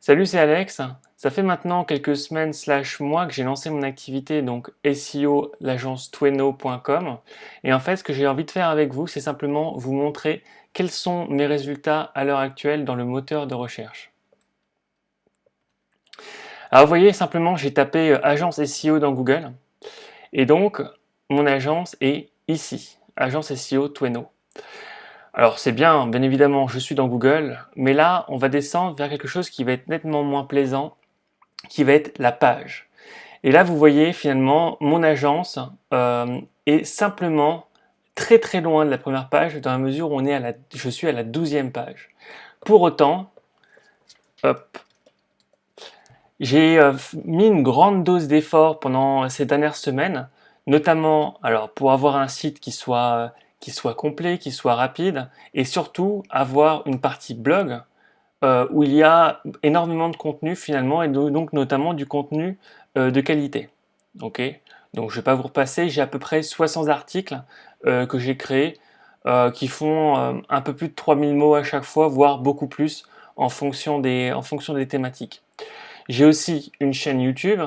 Salut, c'est Alex. Ça fait maintenant quelques semaines slash mois que j'ai lancé mon activité, donc SEO, l'agence tweno.com. Et en fait, ce que j'ai envie de faire avec vous, c'est simplement vous montrer quels sont mes résultats à l'heure actuelle dans le moteur de recherche. Alors, vous voyez, simplement, j'ai tapé agence SEO dans Google. Et donc, mon agence est ici, agence SEO Tweno. Alors, c'est bien, bien évidemment, je suis dans Google, mais là, on va descendre vers quelque chose qui va être nettement moins plaisant, qui va être la page. Et là, vous voyez finalement mon agence est simplement très très loin de la première page dans la mesure où je suis à la 12e page. Pour autant, hop, j'ai mis une grande dose d'effort pendant ces dernières semaines, notamment alors pour avoir un site qui soit complet, qui soit rapide, et surtout avoir une partie blog où il y a énormément de contenu finalement, et donc notamment du contenu de qualité. Ok, donc je ne vais pas vous repasser, j'ai à peu près 60 articles que j'ai créés qui font un peu plus de 3000 mots à chaque fois, voire beaucoup plus en fonction des thématiques. J'ai aussi une chaîne YouTube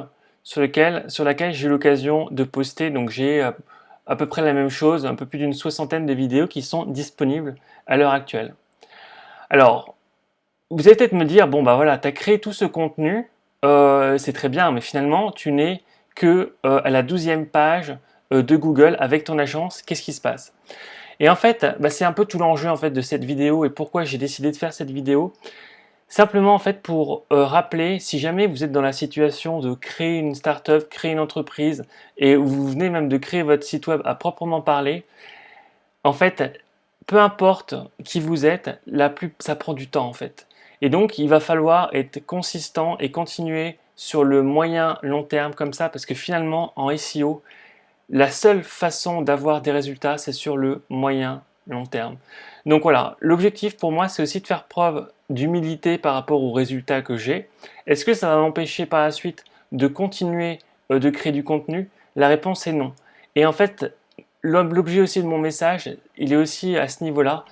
sur laquelle j'ai eu l'occasion de poster, donc j'ai à peu près la même chose, un peu plus d'une soixantaine de vidéos qui sont disponibles à l'heure actuelle. Alors, vous allez peut-être me dire, bon bah voilà, tu as créé tout ce contenu, c'est très bien, mais finalement, tu n'es que à la 12e page de Google avec ton agence, qu'est-ce qui se passe? Et en fait, bah, c'est un peu tout l'enjeu en fait de cette vidéo et pourquoi j'ai décidé de faire cette vidéo. Simplement en fait pour rappeler, si jamais vous êtes dans la situation de créer une startup, créer une entreprise et où vous venez même de créer votre site web à proprement parler, en fait, peu importe qui vous êtes, ça prend du temps en fait. Et donc, il va falloir être consistant et continuer sur le moyen long terme comme ça, parce que finalement, en SEO, la seule façon d'avoir des résultats, c'est sur le moyen long terme. Donc voilà, l'objectif pour moi, c'est aussi de faire preuve d'humilité par rapport aux résultats que j'ai. Est-ce que ça va m'empêcher par la suite de continuer de créer du contenu? La réponse est non. Et en fait, l'objet aussi de mon message, il est aussi à ce niveau-là.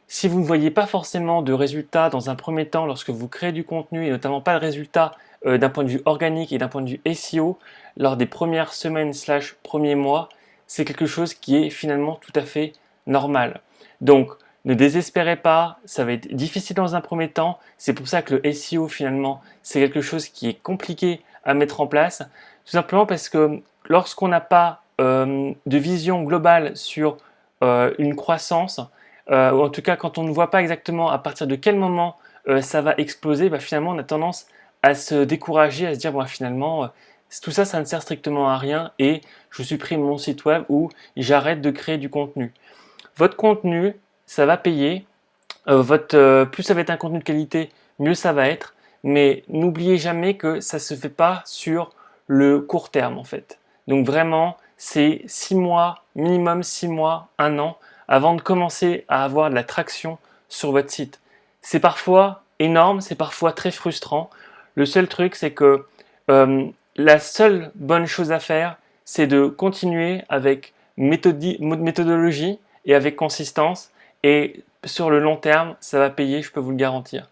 Si vous ne voyez pas forcément de résultats dans un premier temps lorsque vous créez du contenu et notamment pas de résultats d'un point de vue organique et d'un point de vue SEO lors des premières semaines slash premiers mois, c'est quelque chose qui est finalement tout à fait normal. Donc ne désespérez pas, ça va être difficile dans un premier temps. C'est pour ça que le SEO finalement c'est quelque chose qui est compliqué à mettre en place. Tout simplement parce que lorsqu'on n'a pas de vision globale sur une croissance, ou en tout cas quand on ne voit pas exactement à partir de quel moment ça va exploser, bah, finalement on a tendance à se décourager, à se dire bon, finalement tout ça, ça ne sert strictement à rien et je supprime mon site web ou j'arrête de créer du contenu. Votre contenu, ça va payer, plus ça va être un contenu de qualité, mieux ça va être, mais n'oubliez jamais que ça ne se fait pas sur le court terme en fait. Donc vraiment, c'est 6 mois, minimum 6 mois, 1 an, avant de commencer à avoir de la traction sur votre site. C'est parfois énorme, c'est parfois très frustrant. Le seul truc, c'est que euh, la seule bonne chose à faire, c'est de continuer avec méthodologie et avec consistance. Et sur le long terme, ça va payer, je peux vous le garantir.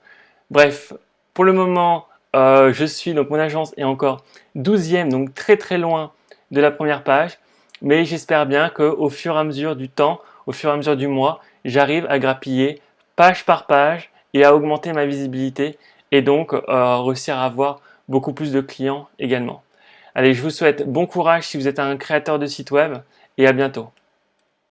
Bref, pour le moment, donc mon agence est encore 12e, donc très très loin de la première page. Mais j'espère bien qu'au fur et à mesure du temps, au fur et à mesure du mois, j'arrive à grappiller page par page et à augmenter ma visibilité et donc réussir à avoir beaucoup plus de clients également. Allez, je vous souhaite bon courage si vous êtes un créateur de site web et à bientôt.